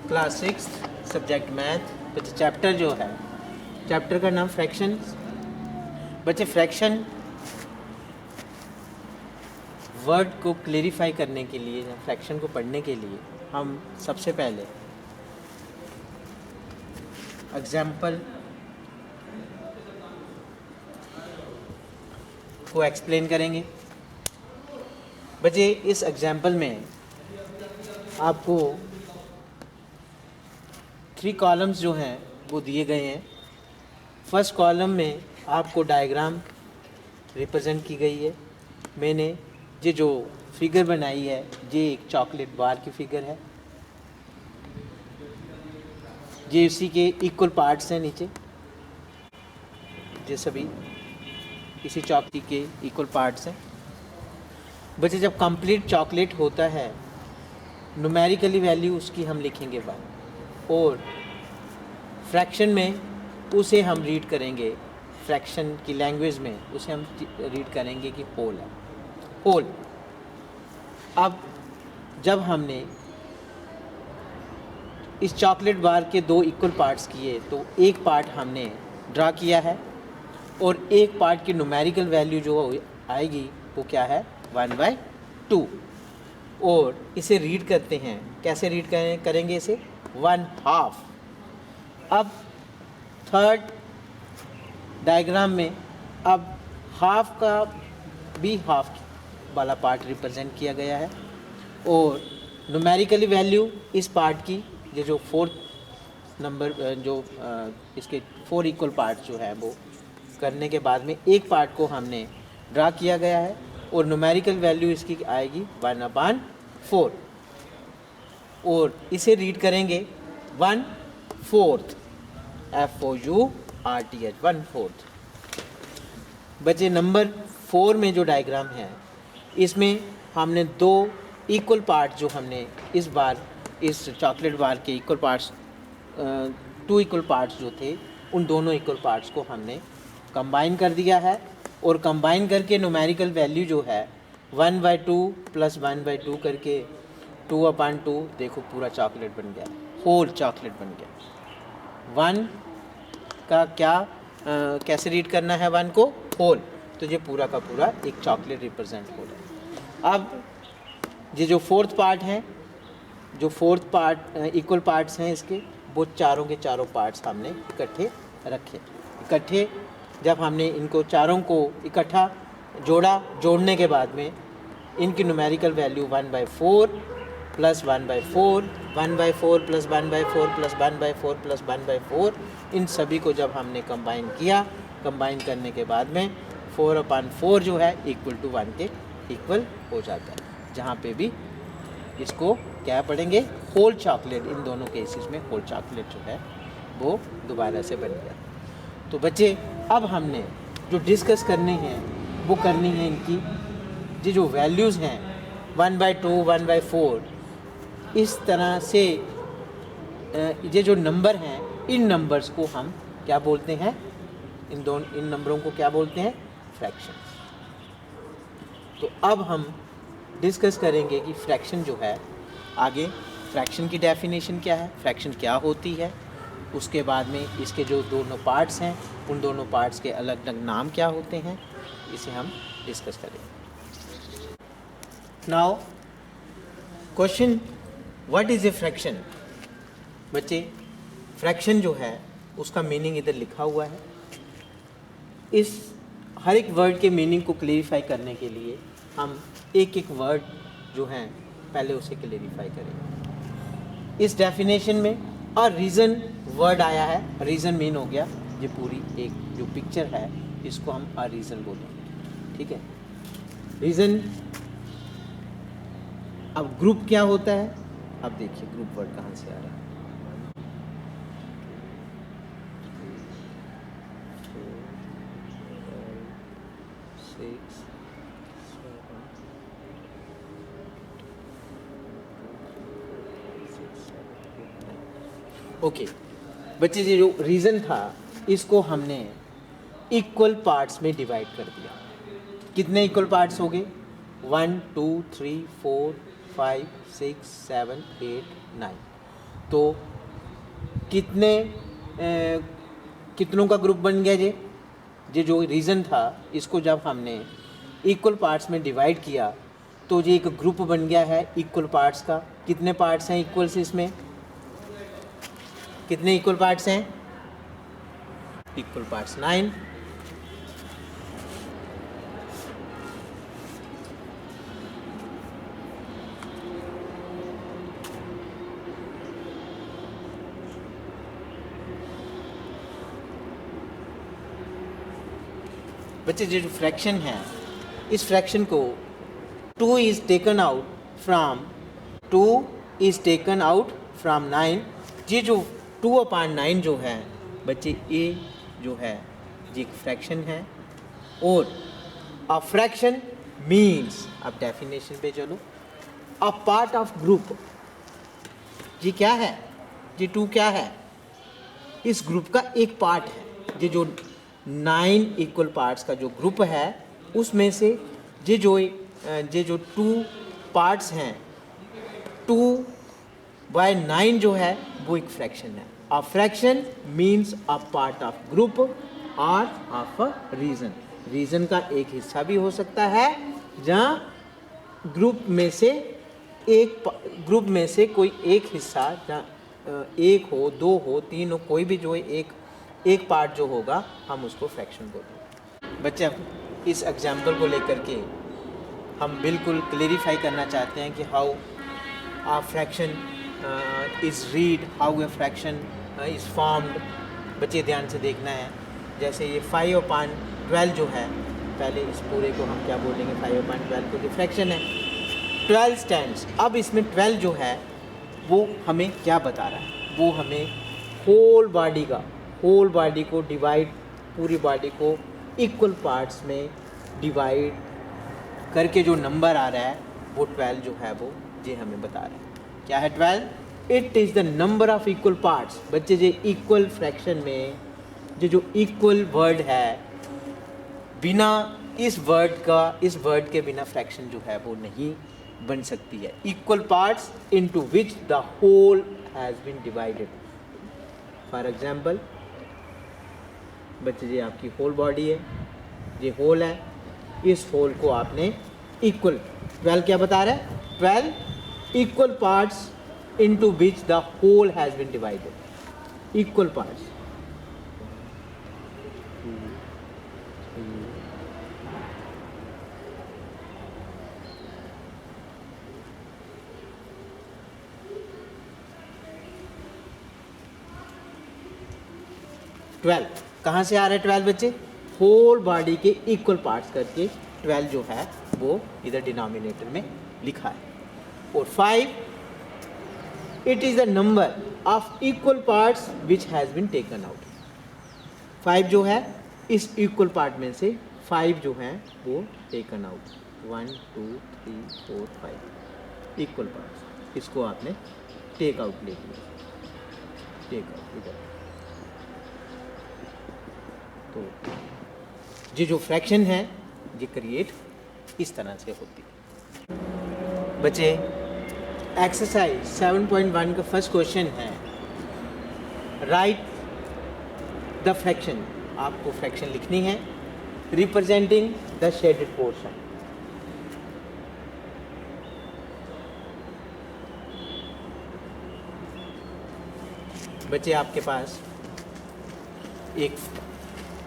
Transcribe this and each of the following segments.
Class 6 subject math. बच्चे chapter जो है, चैप्टर का नाम फ्रैक्शन। बच्चे फ्रैक्शन वर्ड को क्लेरिफाई करने के लिए या फ्रैक्शन को पढ़ने के लिए हम सबसे पहले एग्जाम्पल को एक्सप्लेन करेंगे। बच्चे इस एग्जाम्पल में आपको 3 कॉलम्स जो हैं वो दिए गए हैं। फर्स्ट कॉलम में आपको डायग्राम रिप्रेजेंट की गई है। मैंने ये जो फिगर बनाई है ये एक चॉकलेट बार की फिगर है। ये इसी के इक्वल पार्ट्स हैं नीचे, ये सभी इसी चॉकलेट के इक्वल पार्ट्स हैं। बच्चे जब कंप्लीट चॉकलेट होता है न्यूमेरिकली वैल्यू उसकी हम लिखेंगे 1 और फ्रैक्शन में उसे हम रीड करेंगे, फ्रैक्शन की लैंग्वेज में उसे हम रीड करेंगे कि होल है, होल। अब जब हमने इस चॉकलेट बार के 2 इक्वल पार्ट्स किए तो एक पार्ट हमने ड्रा किया है और एक पार्ट की न्यूमेरिकल वैल्यू जो आएगी वो क्या है 1/2 और इसे रीड करते हैं। कैसे रीड करेंगे इसे 1/2। अब थर्ड डायग्राम में अब हाफ का भी हाफ वाला पार्ट रिप्रेजेंट किया गया है और न्यूमेरिकली वैल्यू इस पार्ट की ये जो 4th नंबर जो इसके 4 इक्वल पार्ट जो है वो करने के बाद में एक पार्ट को हमने ड्रा किया गया है और न्यूमेरिकल वैल्यू इसकी आएगी 1/4 और इसे रीड करेंगे 1/4 FOURTH 1/4। बच्चे नंबर 4 में जो डायग्राम है इसमें हमने 2 इक्वल पार्ट जो हमने इस बार इस चॉकलेट बार के इक्वल पार्ट्स 2 इक्वल पार्ट्स जो थे उन दोनों इक्वल पार्ट्स को हमने कंबाइन कर दिया है और कंबाइन करके न्यूमेरिकल वैल्यू जो है 1/2 + 1/2 करके 2/2 देखो पूरा चॉकलेट बन गया, होल चॉकलेट बन गया। 1 का क्या कैसे रीड करना है 1 को होल, तो ये पूरा का पूरा एक चॉकलेट रिप्रेजेंट हो रहा है। अब ये जो 4th पार्ट है, जो 4th पार्ट इक्वल पार्ट्स हैं इसके वो चारों के चारों पार्ट्स हमने इकट्ठे रखे। इकट्ठे जब हमने इनको चारों को इकट्ठा जोड़ा, जोड़ने के बाद में इनकी न्यूमेरिकल वैल्यू 1/4 + 1/4 1/4 + 1/4 + 1/4 + 1/4 इन सभी को जब हमने कंबाइन किया, कंबाइन करने के बाद में 4/4 जो है = 1 के इक्वल हो जाता है। जहाँ पे भी इसको क्या पढ़ेंगे होल चॉकलेट, इन दोनों केसेस में होल चॉकलेट जो है वो दोबारा से बन गया। तो बच्चे अब हमने जो डिस्कस करनी है वो करनी है इनकी ये जो वैल्यूज़ हैं 1/2 1/4 इस तरह से ये जो नंबर हैं इन नंबर्स को हम क्या बोलते हैं, इन नंबरों को क्या बोलते हैं फ्रैक्शन। तो अब हम डिस्कस करेंगे कि फ्रैक्शन जो है आगे फ्रैक्शन की डेफिनेशन क्या है, फ्रैक्शन क्या होती है, उसके बाद में इसके जो दोनों पार्ट्स हैं उन दोनों पार्ट्स के अलग अलग नाम क्या होते हैं, इसे हम डिस्कस करेंगे। Now question what is a fraction. बच्चे फ्रैक्शन जो है उसका मीनिंग इधर लिखा हुआ है। इस हर एक वर्ड के मीनिंग को क्लेरिफाई करने के लिए हम एक एक वर्ड जो हैं पहले उसे क्लेरिफाई करेंगे। इस डेफिनेशन में और रीज़न वर्ड आया है, रीज़न मीन हो गया ये पूरी एक जो पिक्चर है इसको हम अ रीज़न बोलेंगे, ठीक है। रीज़न। अब ग्रुप क्या होता है, अब देखिए ग्रुप वर्ड कहाँ से आ रहा है। ओके बच्चे ये जो रीज़न था इसको हमने इक्वल पार्ट्स में डिवाइड कर दिया। कितने इक्वल पार्ट्स हो गए 1 2 3 4 5 6 7 8 9 तो कितनों का ग्रुप बन गया ये जो रीज़न था, इसको जब हमने इक्वल पार्ट्स में डिवाइड किया तो ये एक ग्रुप बन गया है इक्वल पार्ट्स का। कितने पार्ट्स हैं इक्वल से? इसमें कितने इक्वल पार्ट्स हैं? Equal parts 9। बच्चे जो फ्रैक्शन है, इस फ्रैक्शन को 2 इज़ टेकन आउट फ्राम 9। ये जो 2/9 जो है बच्चे, ये जो है ये एक फ्रैक्शन है। और अ फ्रैक्शन मीन्स, अब डेफिनेशन पे चलो, अ पार्ट ऑफ ग्रुप। ये क्या है? ये 2 क्या है? इस ग्रुप का एक पार्ट है। ये जो 9 इक्वल पार्ट्स का जो ग्रुप है, उसमें से ये जो 2 पार्ट्स हैं, 2/9 जो है वो एक फ्रैक्शन है। A fraction means a part of group और ऑफ अ रीजन। रीजन का एक हिस्सा भी हो सकता है, जहाँ ग्रुप में से कोई एक हिस्सा, जहाँ 1 हो, 2 हो, 3 हो, कोई भी जो एक पार्ट जो होगा हम उसको फ्रैक्शन बोलते हैं। बच्चे अब इस एग्जाम्पल को लेकर के हम बिल्कुल क्लेरिफाई करना चाहते हैं कि how a fraction is read, how a fraction is formed। बच्चे ध्यान से देखना है। जैसे ये 5/12 जो है, पहले इस पूरे को हम क्या बोलेंगे? 5/12 को जो फ्रैक्शन है, 12 स्टैंड्स। अब इसमें 12 जो है वो हमें क्या बता रहा है? वो हमें होल बॉडी को डिवाइड, पूरी बॉडी को इक्वल पार्ट्स में डिवाइड करके जो नंबर आ रहा है वो 12 जो है वो ये हमें बता रहा है। क्या है 12? It is the number of equal parts. बच्चे ये इक्वल फ्रैक्शन में जो इक्वल वर्ड है, बिना इस वर्ड के बिना फ्रैक्शन जो है वो नहीं बन सकती है। Equal parts into which the whole has been divided. For example बच्चे, ये आपकी होल बॉडी है, ये होल है, इस होल को आपने इक्वल 12 क्या बता रहा है? 12 equal parts into which the whole has been divided. Equal parts, 12 कहाँ से आ रहा है 12 बच्चे? होल बॉडी के इक्वल पार्ट्स करके 12 जो है वो इधर डिनोमिनेटर में लिखा है। और 5 it is the number of equal parts which has been taken out. 5 जो है इस इक्वल पार्ट में से 5 जो हैं वो टेकन आउट। 1 2 3 4 5 इक्वल पार्ट्स, इसको आपने टेक आउट ले लिया। टेक आउट इधर। तो ये जो फ्रैक्शन है ये क्रिएट इस तरह से होती है। बच्चे, एक्सरसाइज 7.1 का फर्स्ट क्वेश्चन है, राइट द फ्रैक्शन। आपको फ्रैक्शन लिखनी है रिप्रेजेंटिंग द शेडेड पोर्शन। बच्चे, आपके पास एक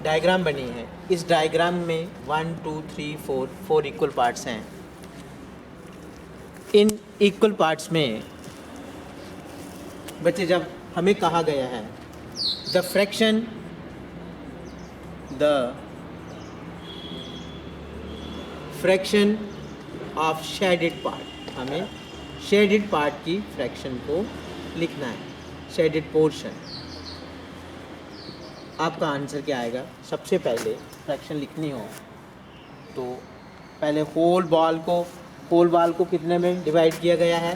डायग्राम बनी है। इस डायग्राम में 1 2 3 4 इक्वल पार्ट्स हैं। इन इक्वल पार्ट्स में बच्चे, जब हमें कहा गया है the fraction of shaded part, हमें शेडेड पार्ट की फ्रैक्शन को लिखना है, शेडेड पोर्शन। आपका आंसर क्या आएगा? सबसे पहले फ्रैक्शन लिखनी हो तो पहले होल बॉल को कितने में डिवाइड किया गया है,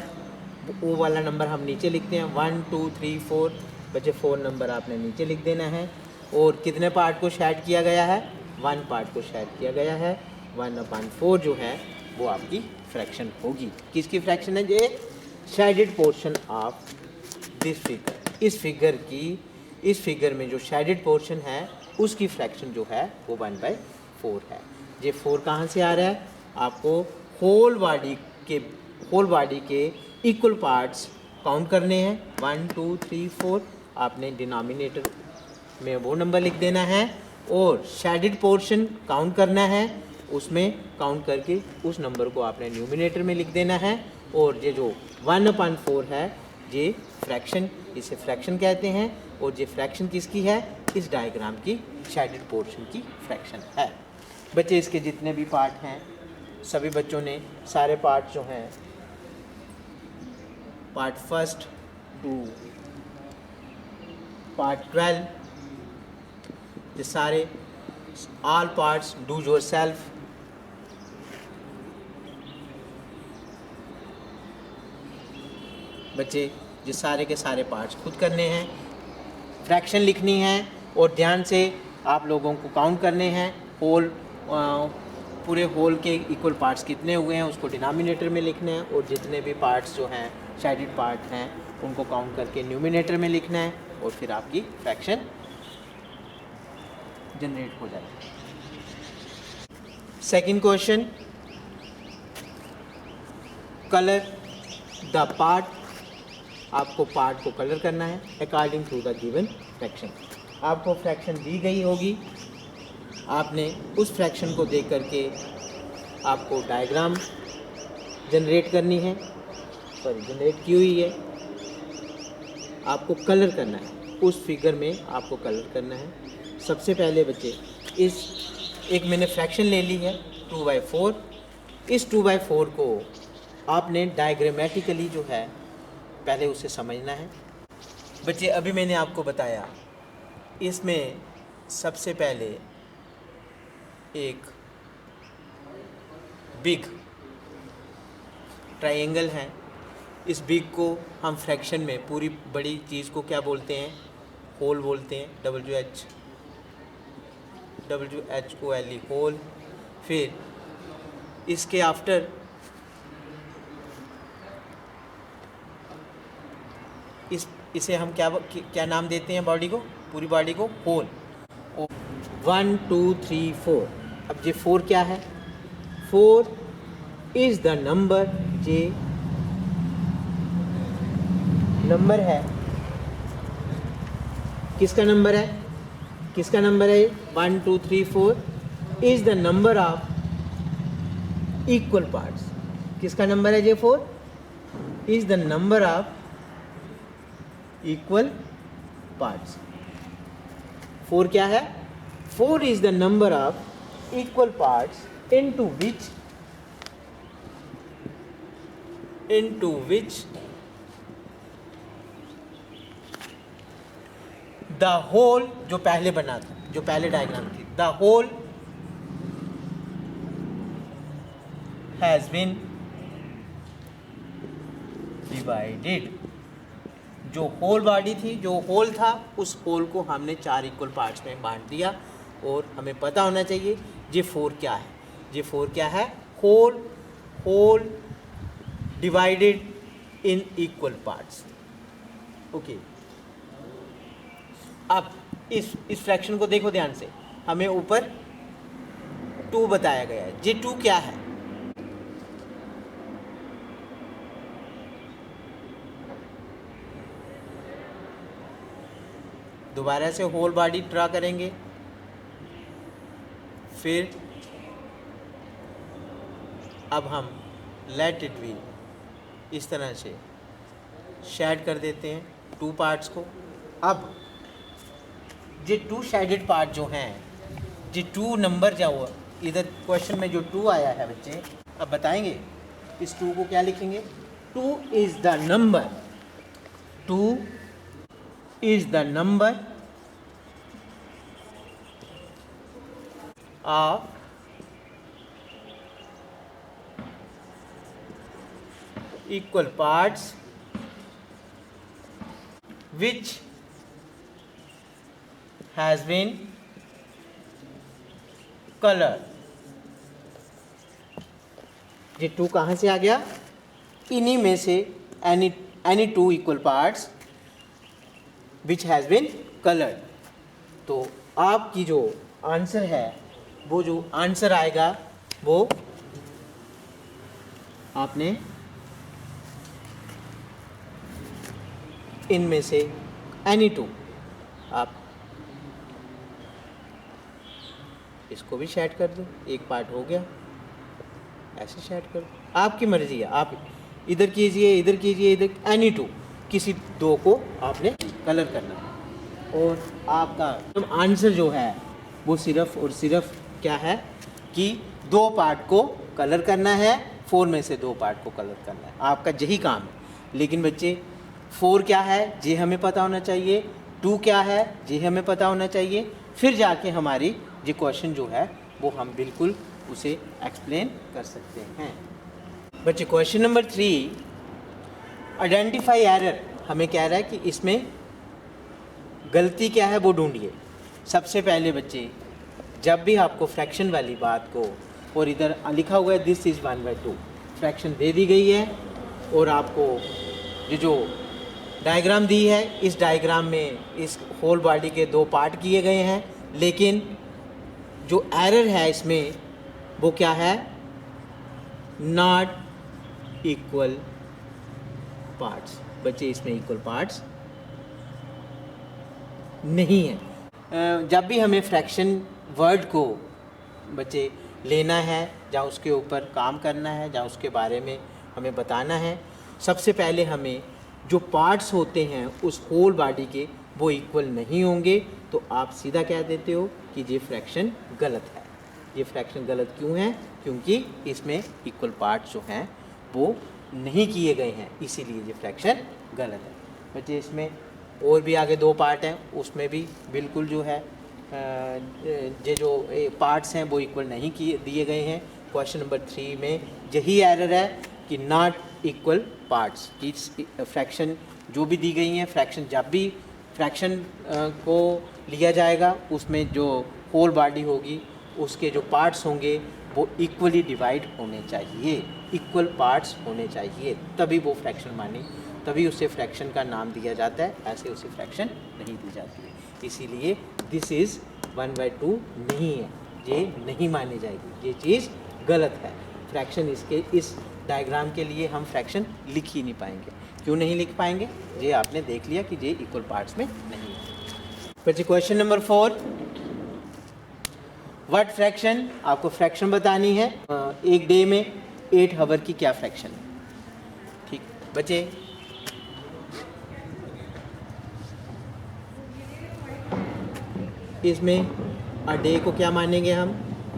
वो वाला नंबर हम नीचे लिखते हैं। 1 2 3 4 बच्चे, 4 नंबर आपने नीचे लिख देना है। और कितने पार्ट को शेड किया गया है? 1 पार्ट को शेड किया गया है। 1/4 जो है वो आपकी फ्रैक्शन होगी। किसकी फ्रैक्शन है? ये shaded portion of this figure, इस फिगर में जो शेडेड पोर्शन है उसकी फ्रैक्शन जो है वो 1/4 है। ये 4 कहाँ से आ रहा है? आपको होल बॉडी के इक्वल पार्ट्स काउंट करने हैं, 1 2 3 4। आपने डिनोमिनेटर में वो नंबर लिख देना है और शेडेड पोर्शन काउंट करना है, उसमें काउंट करके उस नंबर को आपने न्यूमिनेटर में लिख देना है। और ये जो 1/4 है ये फ्रैक्शन, इसे फ्रैक्शन कहते हैं। और ये फ्रैक्शन किसकी है? इस डायग्राम की शेडेड पोर्शन की फ्रैक्शन है। बच्चे इसके जितने भी पार्ट हैं सभी बच्चों ने सारे पार्ट जो हैं पार्ट फर्स्ट टू पार्ट 12 ये सारे ऑल पार्ट्स डू योरसेल्फ। बच्चे ये सारे के सारे पार्ट्स खुद करने हैं, फ्रैक्शन लिखनी है और ध्यान से आप लोगों को काउंट करने हैं। होल पूरे होल के इक्वल पार्ट्स कितने हुए हैं उसको डिनोमिनेटर में लिखना है और जितने भी पार्ट्स जो हैं शेडेड पार्ट हैं उनको काउंट करके न्यूमिनेटर में लिखना है और फिर आपकी फ्रैक्शन जनरेट हो जाएगी। Second question, colour the part, आपको पार्ट को कलर करना है according to the given fraction. आपको फ्रैक्शन दी गई होगी, आपने उस फ्रैक्शन को देख करके आपको डायग्राम जनरेट करनी है, जनरेट की हुई है। आपको कलर करना है, उस फिगर में आपको कलर करना है। सबसे पहले बच्चे एक मैंने फ्रैक्शन ले ली है 2/4। इस 2/4 को आपने डायग्रामेटिकली जो है पहले उसे समझना है। बच्चे अभी मैंने आपको बताया इसमें सबसे पहले एक बिग ट्रायंगल है। इस बिग को हम फ्रैक्शन में पूरी बड़ी चीज़ को क्या बोलते हैं? होल बोलते हैं, WHOLE होल। फिर इसके आफ्टर इसे हम क्या नाम देते हैं? बॉडी को, पूरी बॉडी को होल। 1 2 3 4। अब ये 4 क्या है? 4 इज़ द नंबर, ये नंबर है, किसका नंबर है? किसका नंबर है? 1 2 3 4 is the number of equal parts. किसका नंबर है? ये 4 is the number of equal parts. 4 क्या है? 4 is the number of equal parts into which the whole, जो पहले बना था, जो पहले डायग्राम थी, the whole has been divided। जो होल बॉडी थी, जो होल था, उस होल को हमने 4 इक्वल पार्ट्स में बांट दिया। और हमें पता होना चाहिए ये 4 क्या है? ये 4 क्या है? Whole divided in equal parts. Okay, अब इस फ्रैक्शन को देखो ध्यान से। हमें ऊपर 2 बताया गया है, ये 2 क्या है? दोबारा से होल बॉडी ड्रा करेंगे, फिर अब हम लेट इट बी इस तरह से शेड कर देते हैं 2 पार्ट्स को। अब ये 2 शेडेड पार्ट जो हैं, ये 2 नंबर जो हुआ इधर क्वेश्चन में जो 2 आया है बच्चे, अब बताएंगे इस 2 को क्या लिखेंगे? 2 is the number, 2 is the number of equal parts which has been colored। ये 2 कहाँ से आ गया? इन्हीं में से any 2 equal parts which has been coloured. तो आपकी जो आंसर है, वो जो आंसर आएगा वो आपने इनमें से एनी टू, आप इसको भी शेड कर दो, एक पार्ट हो गया, ऐसे शेड कर दो, आपकी मर्जी है, आप इधर कीजिए, इधर कीजिए, इधर, एनी टू, किसी दो को आपने कलर करना है। और आपका आंसर जो है वो सिर्फ और सिर्फ क्या है कि दो पार्ट को कलर करना है, 4 में से 2 पार्ट को कलर करना है, आपका यही काम है। लेकिन बच्चे 4 क्या है ये हमें पता होना चाहिए, 2 क्या है ये हमें पता होना चाहिए, फिर जाके हमारी ये क्वेश्चन जो है वो हम बिल्कुल उसे एक्सप्लेन कर सकते हैं। बच्चे क्वेश्चन नंबर 3, आइडेंटिफाई एरर, हमें कह रहा है कि इसमें गलती क्या है वो ढूंढिए। सबसे पहले बच्चे, जब भी आपको फ्रैक्शन वाली बात को, और इधर लिखा हुआ है दिस इज़ 1/2, फ्रैक्शन दे दी गई है और आपको ये जो डायग्राम दी है, इस डायग्राम में इस होल बॉडी के 2 पार्ट किए गए हैं, लेकिन जो एरर है इसमें वो क्या है, नॉट इक्वल पार्ट्स। बच्चे इसमें इक्वल पार्ट्स नहीं है। जब भी हमें फ्रैक्शन वर्ड को बच्चे लेना है, या उसके ऊपर काम करना है, या उसके बारे में हमें बताना है, सबसे पहले हमें जो पार्ट्स होते हैं उस होल बॉडी के वो इक्वल नहीं होंगे, तो आप सीधा कह देते हो कि ये फ्रैक्शन गलत है। ये फ्रैक्शन गलत क्यों है? क्योंकि इसमें इक्वल पार्ट्स जो हैं वो नहीं किए गए हैं, इसीलिए ये फ्रैक्शन गलत है। बच्चे इसमें और भी आगे 2 पार्ट हैं, उसमें भी बिल्कुल जो है ये जो पार्ट्स हैं वो इक्वल नहीं किए दिए गए हैं। क्वेश्चन नंबर 3 में यही एरर है कि नॉट इक्वल पार्ट्स की फ्रैक्शन जो भी दी गई हैं, फ्रैक्शन जब भी फ्रैक्शन को लिया जाएगा उसमें जो होल बॉडी होगी उसके जो पार्ट्स होंगे वो इक्वली डिवाइड होने चाहिए, इक्वल पार्ट्स होने चाहिए, तभी वो फ्रैक्शन मानी, तभी उसे फ्रैक्शन का नाम दिया जाता है, ऐसे उसे फ्रैक्शन नहीं दी जाती है। इसीलिए दिस इज़ 1/2 नहीं है, ये नहीं मानी जाएगी, ये चीज़ गलत है। फ्रैक्शन इसके इस डायग्राम के लिए हम फ्रैक्शन लिख ही नहीं पाएंगे। क्यों नहीं लिख पाएंगे? ये आपने देख लिया कि ये इक्वल पार्ट्स में नहीं है। फिर क्वेश्चन नंबर 4, व्हाट फ्रैक्शन, आपको फ्रैक्शन बतानी है। एक डे में 8 आवर की क्या फ्रैक्शन है? ठीक बच्चे, इसमें अ डे को क्या मानेंगे हम?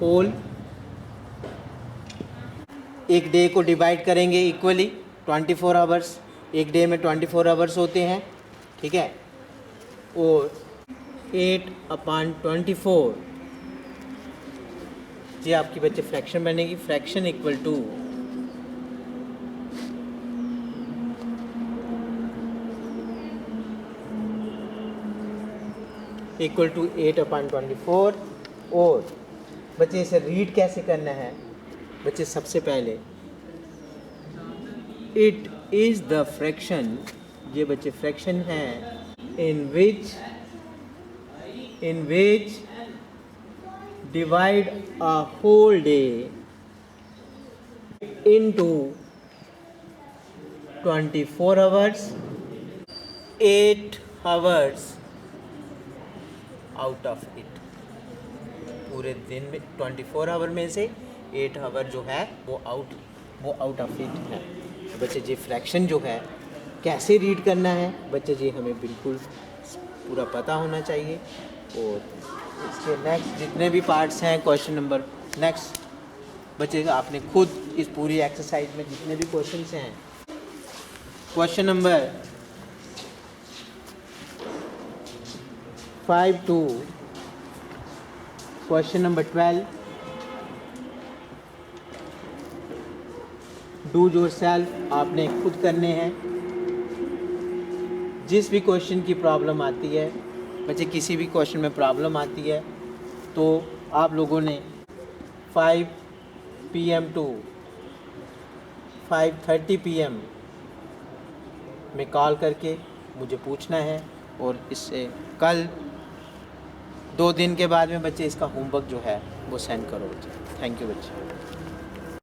होल। एक डे को डिवाइड करेंगे इक्वली 24 आवर्स, एक डे में 24 आवर्स होते हैं, ठीक है, और 8/24 ये आपकी बच्चे फ्रैक्शन बनेगी। Fraction equal to equal to 8/24। और बच्चे इसे रीड कैसे करना है? बच्चे सबसे पहले इट इज़ द फ्रैक्शन, ये बच्चे फ्रैक्शन है in which divide a whole day into 24 hours, 8 hours out of it. पूरे दिन में 24 आवर में से 8 आवर जो है वो आउट ऑफ इट है। बच्चे ये फ्रैक्शन जो है कैसे रीड करना है बच्चे, ये हमें बिल्कुल पूरा पता होना चाहिए। और इसके नेक्स्ट जितने भी पार्ट्स हैं क्वेश्चन नंबर नेक्स्ट बच्चे आपने खुद इस पूरी एक्सरसाइज में जितने भी क्वेश्चंस हैं, question number 5 to question number 12, do yourself आपने खुद करने हैं। जिस भी क्वेश्चन की प्रॉब्लम आती है बच्चे, किसी भी क्वेश्चन में प्रॉब्लम आती है तो आप लोगों ने 5 PM to 5:30 PM में कॉल करके मुझे पूछना है, और इससे कल 2 दिन के बाद में बच्चे इसका होमवर्क जो है वो सेंड करो बच्चे। थैंक यू बच्चे।